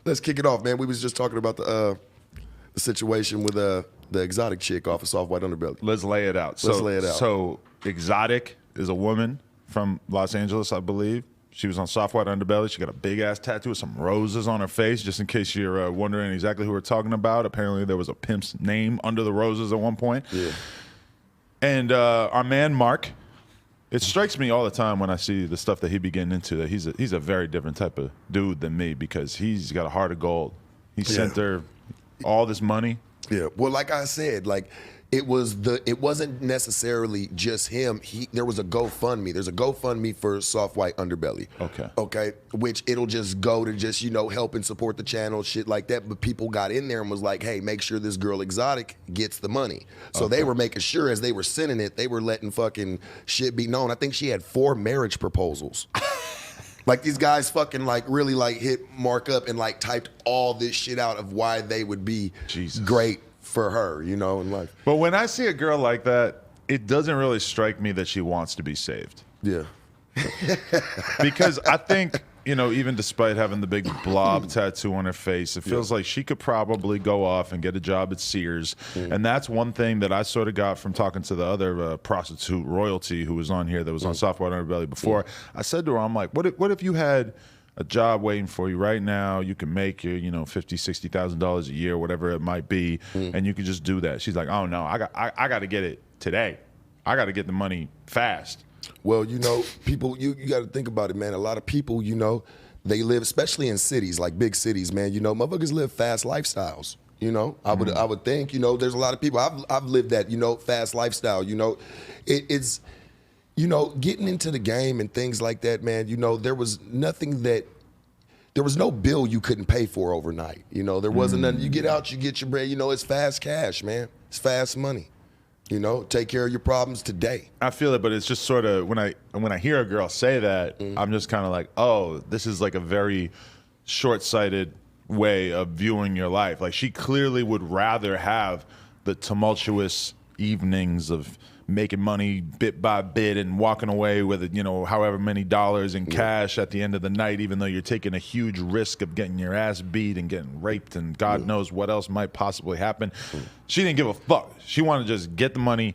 Let's kick it off, man. We was just talking about the situation with the exotic chick off of Soft White Underbelly. Let's lay it out. Let's lay it out. So Exotic is a woman from Los Angeles, I believe. She was on Soft White Underbelly. She got a big-ass tattoo with some roses on her face, just in case you're wondering exactly who we're talking about. Apparently there was a pimp's name under the roses at one point. Yeah. And our man, Mark, it strikes me all the time when I see the stuff that he be getting into that he's a very different type of dude than me because he's got a heart of gold. He sent her all this money. Yeah. Well, like I said, like it wasn't necessarily just him. There was a GoFundMe. There's a GoFundMe for Soft White Underbelly. Okay. Okay. Which it'll just go to just, help and support the channel, shit like that. But people got in there and was like, hey, make sure this girl Exotic gets the money. So they were making sure as they were sending it, they were letting fucking shit be known. I think she had 4 marriage proposals. Like these guys fucking like really like hit Mark up and like typed all this shit out of why they would be great for her, in life. But when I see a girl like that, it doesn't really strike me that she wants to be saved. Yeah. Because I think, even despite having the big blob tattoo on her face, it feels like she could probably go off and get a job at Sears. And that's one thing that I sort of got from talking to the other prostitute royalty who was on here that was on Soft White Underbelly before. I said to her, I'm like, what if you had a job waiting for you right now? You can make your, $50,000, $60,000 a year, whatever it might be, and you can just do that. She's like, oh no, I got to get it today. I got to get the money fast. Well, people, you got to think about it, man. A lot of people, they live, especially in cities, like big cities, man. Motherfuckers live fast lifestyles. I would think, there's a lot of people. I've lived that, fast lifestyle. It's getting into the game and things like that, man. There was no bill you couldn't pay for overnight. There wasn't nothing. You get out, you get your bread. It's fast cash, man. It's fast money. Take care of your problems today. I feel it, but it's just sort of when I hear a girl say that, I'm just kind of like, oh, this is like a very short-sighted way of viewing your life. Like she clearly would rather have the tumultuous evenings of making money bit by bit and walking away with however many dollars in cash at the end of the night, even though you're taking a huge risk of getting your ass beat and getting raped and God knows what else might possibly happen. She didn't give a fuck. She wanted to just get the money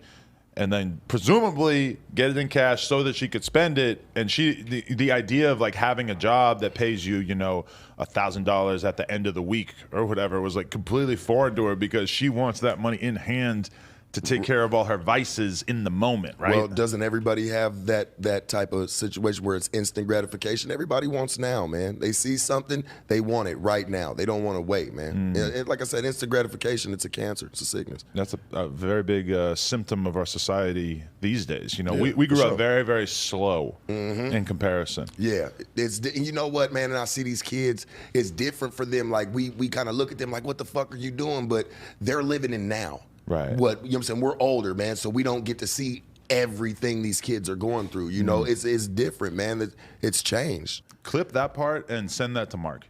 and then presumably get it in cash so that she could spend it. And the idea of like having a job that pays you, $1,000 at the end of the week or whatever was like completely foreign to her because she wants that money in hand to take care of all her vices in the moment, right? Well, doesn't everybody have that type of situation where it's instant gratification? Everybody wants now, man. They see something, they want it right now. They don't want to wait, man. And like I said, instant gratification, it's a cancer. It's a sickness. That's a very big symptom of our society these days. We grew up very, very slow in comparison. Yeah. You know what, man? And I see these kids, it's different for them. Like, we kind of look at them like, what the fuck are you doing? But they're living in now. Right. What I'm saying? We're older, man, so we don't get to see everything these kids are going through. It's different, man. It's changed. Clip that part and send that to Mark.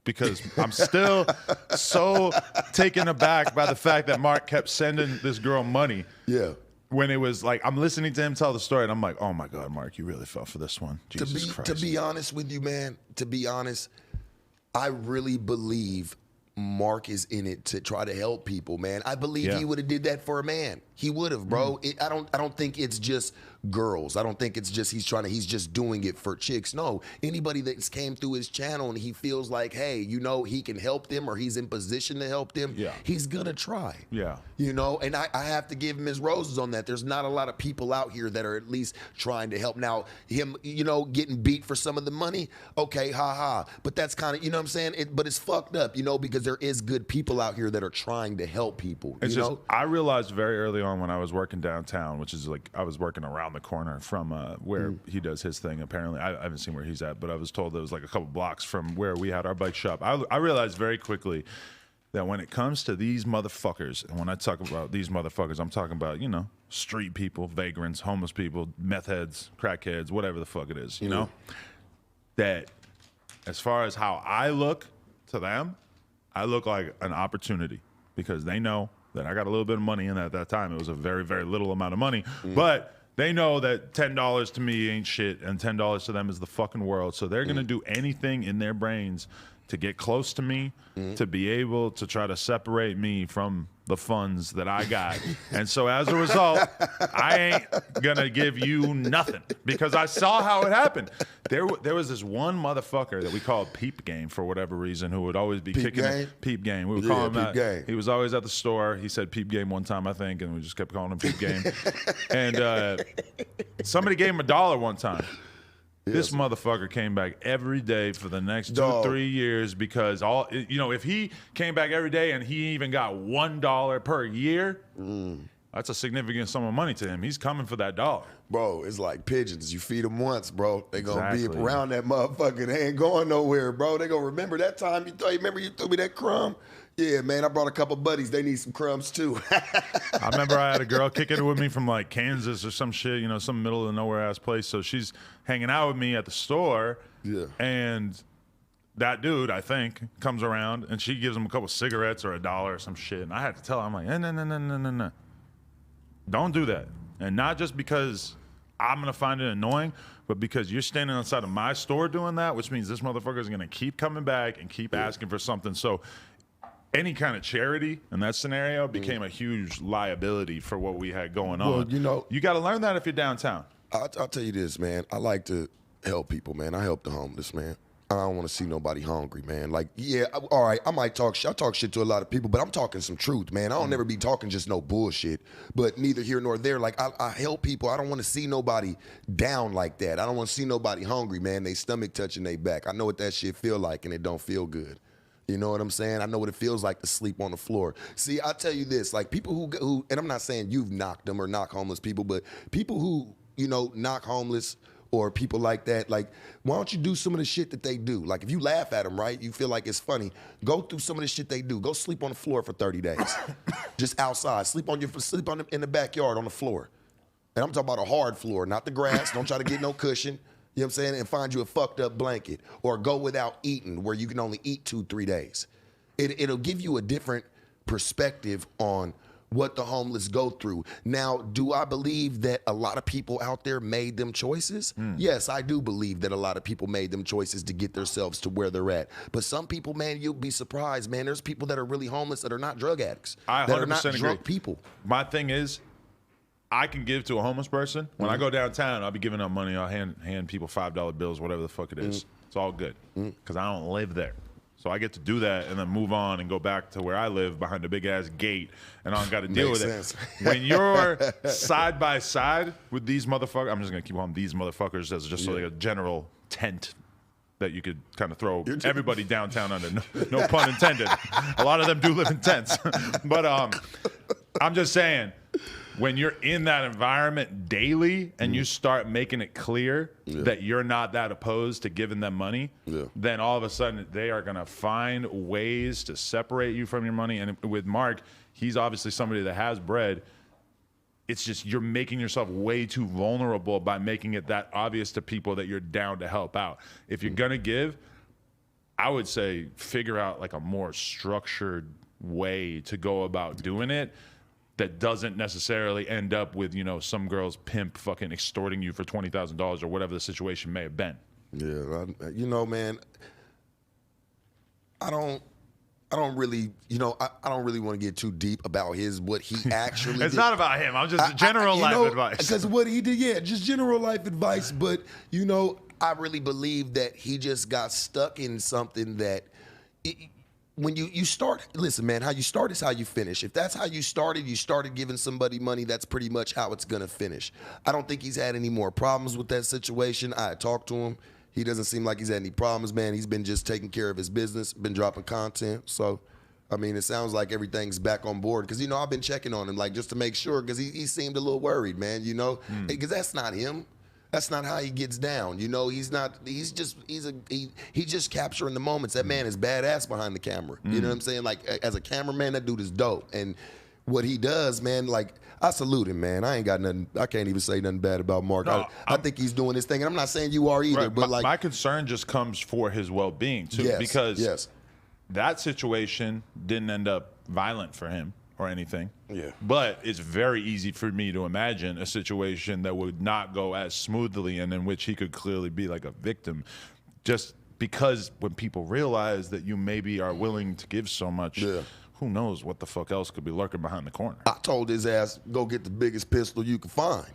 Because I'm still so taken aback by the fact that Mark kept sending this girl money. Yeah. When it was like, I'm listening to him tell the story, and I'm like, oh my God, Mark, you really fell for this one. Jesus Christ. To be honest with you, man, I really believe Mark is in it to try to help people, man. I believe he would have did that for a man. He would have, bro. I don't think it's just girls. I don't think it's just he's just doing it for chicks. No, anybody that's came through his channel and he feels like, hey, he can help them or he's in position to help them, he's gonna try. Yeah. And I have to give him his roses on that. There's not a lot of people out here that are at least trying to help. Now, him, getting beat for some of the money, okay, ha. But that's kind of, what I'm saying? But it's fucked up, because there is good people out here that are trying to help people. It's just, I realized very early on when I was working downtown, which is like, I was working around the corner from where he does his thing. Apparently, I haven't seen where he's at, but I was told it was like a couple blocks from where we had our bike shop. I realized very quickly that when it comes to these motherfuckers, and when I talk about these motherfuckers, I'm talking about, street people, vagrants, homeless people, meth heads, crackheads, whatever the fuck it is, that as far as how I look to them, I look like an opportunity because they know that I got a little bit of money in at that time. It was a very, very little amount of money, but they know that $10 to me ain't shit and $10 to them is the fucking world. So they're going to do anything in their brains to get close to me, to be able to try to separate me from the funds that I got. And so as a result, I ain't gonna give you nothing because I saw how it happened. There was this one motherfucker that we called Peep Game for whatever reason who would always be kicking it. Peep Game. We would call him that. Game. He was always at the store. He said Peep Game one time, I think, and we just kept calling him Peep Game. And somebody gave him $1 one time. This motherfucker came back every day for the next 2-3 years because if he came back every day and he even got $1 per year, that's a significant sum of money to him. He's coming for that $1. Bro, it's like pigeons. You feed them once, bro. They gonna be around that motherfucker. They ain't going nowhere, bro. They gonna remember that time remember you threw me that crumb? Yeah, man, I brought a couple buddies. They need some crumbs too. I remember I had a girl kick it with me from like Kansas or some shit, some middle of nowhere ass place. So she's hanging out with me at the store. Yeah. And that dude, I think, comes around and she gives him a couple cigarettes or $1 or some shit. And I had to tell her, I'm like, no. Don't do that. And not just because I'm going to find it annoying, but because you're standing outside of my store doing that, which means this motherfucker is going to keep coming back and keep asking for something. So any kind of charity in that scenario became a huge liability for what we had going on. Well, you got to learn that if you're downtown. I'll tell you this, man. I like to help people, man. I help the homeless, man. I don't want to see nobody hungry, man. Like, yeah, all right, I might talk shit. I talk shit to a lot of people, but I'm talking some truth, man. I don't never be talking just no bullshit, but neither here nor there. Like, I help people. I don't want to see nobody down like that. I don't want to see nobody hungry, man. They stomach touching their back. I know what that shit feel like, and it don't feel good. You know what I'm saying? I know what it feels like to sleep on the floor. See, I'll tell you this, like people who and I'm not saying you've knocked them or knock homeless people, but people who, knock homeless or people like that, like, why don't you do some of the shit that they do? Like, if you laugh at them, right, you feel like it's funny, go through some of the shit they do. Go sleep on the floor for 30 days. Just outside. Sleep in the backyard on the floor. And I'm talking about a hard floor, not the grass. Don't try to get no cushion. You know what I'm saying? And find you a fucked up blanket. Or go without eating where you can only eat 2-3 days. It'll give you a different perspective on what the homeless go through. Now, do I believe that a lot of people out there made them choices? Yes, I do believe that a lot of people made them choices to get themselves to where they're at. But some people, man, you'll be surprised, man. There's people that are really homeless that are not drug addicts. That are not drunk people. My thing is, I can give to a homeless person. When I go downtown, I'll be giving out money. I'll hand people $5 bills, whatever the fuck it is. It's all good because I don't live there. So I get to do that and then move on and go back to where I live behind a big-ass gate, and I don't got to deal with it. When you're side by side with these motherfuckers, I'm just going to keep on these motherfuckers as just like a general tent that you could kind of throw everybody downtown under. No pun intended. A lot of them do live in tents. But I'm just saying, when you're in that environment daily and you start making it clear that you're not that opposed to giving them money, then all of a sudden they are going to find ways to separate you from your money. And with Mark, he's obviously somebody that has bread. It's just you're making yourself way too vulnerable by making it that obvious to people that you're down to help out. If you're going to give, I would say figure out like a more structured way to go about doing it that doesn't necessarily end up with, some girl's pimp fucking extorting you for $20,000 or whatever the situation may have been. Yeah, man, I don't really, I don't really want to get too deep about what he actually It's did. not about him. I'm just general life advice. Because what he did, just general life advice. But, I really believe that he just got stuck in something that when you start, listen, man, how you start is how you finish. If that's how you started giving somebody money, that's pretty much how it's going to finish. I don't think he's had any more problems with that situation. I talked to him. He doesn't seem like he's had any problems, man. He's been just taking care of his business, been dropping content. So, I mean, it sounds like everything's back on board. Because, I've been checking on him, like, just to make sure, because he seemed a little worried, man, because that's not him. That's not how he gets down. He's just capturing the moments. That man is badass behind the camera. You know what I'm saying? Like, as a cameraman, that dude is dope. And what he does, man, like, I salute him, man. I ain't got nothing. I can't even say nothing bad about Mark. No, I think he's doing his thing. And I'm not saying you are either, right, but my concern just comes for his well-being too, because that situation didn't end up violent for him or anything. Yeah. But it's very easy for me to imagine a situation that would not go as smoothly and in which he could clearly be like a victim. Just because when people realize that you maybe are willing to give so much, who knows what the fuck else could be lurking behind the corner. I told his ass, go get the biggest pistol you can find.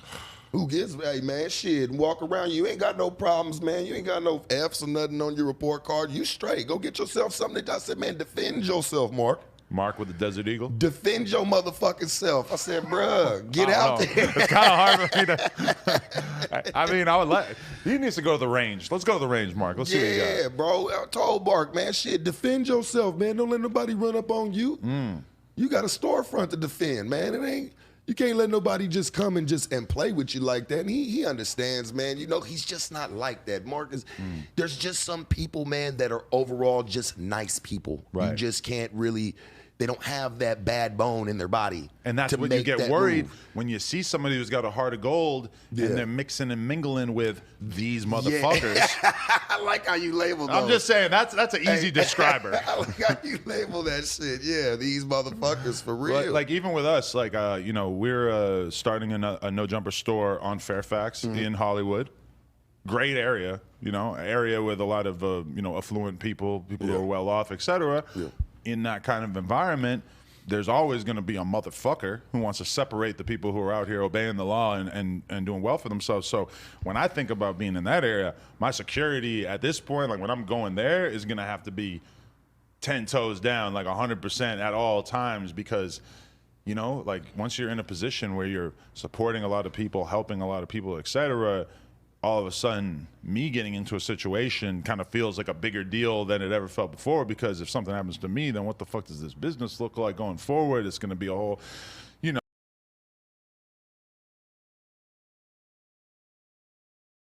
Who gives, hey man, shit, and walk around. You ain't got no problems, man. You ain't got no F's or nothing on your report card. You straight. Go get yourself something. I said, man, defend yourself, Mark. Mark with the Desert Eagle? Defend your motherfucking self. I said, bruh, get out there. It's kind of hard for me to. I mean, I would like. He needs to go to the range. Let's go to the range, Mark. Let's see what you got. Yeah, bro. I told Mark, man, shit, defend yourself, man. Don't let nobody run up on you. You got a storefront to defend, man. It ain't. You can't let nobody just come and play with you like that. And he understands, man. You know, he's just not like that. Mark is, there's just some people, man, that are overall just nice people. Right. You just can't really, they don't have that bad bone in their body. And that's when you get worried when you see somebody who's got a heart of gold and they're mixing and mingling with these motherfuckers. I like how you label those. I'm just saying, that's an easy describer. I like how you label that shit. Yeah, these motherfuckers for real. Like even with us, like, you know, we're starting a No Jumper store on Fairfax in Hollywood. Great area, you know, area with a lot of, you know, affluent people who are well off, etc. In that kind of environment, there's always going to be a motherfucker who wants to separate the people who are out here obeying the law and doing well for themselves. So when I think about being in that area, my security at this point, like when I'm going there, is going to have to be 10 toes down, like 100% at all times, because, you know, like once you're in a position where you're supporting a lot of people, helping a lot of people, etc., all of a sudden, me getting into a situation kind of feels like a bigger deal than it ever felt before, because if something happens to me, then what the fuck does this business look like going forward? It's going to be a whole,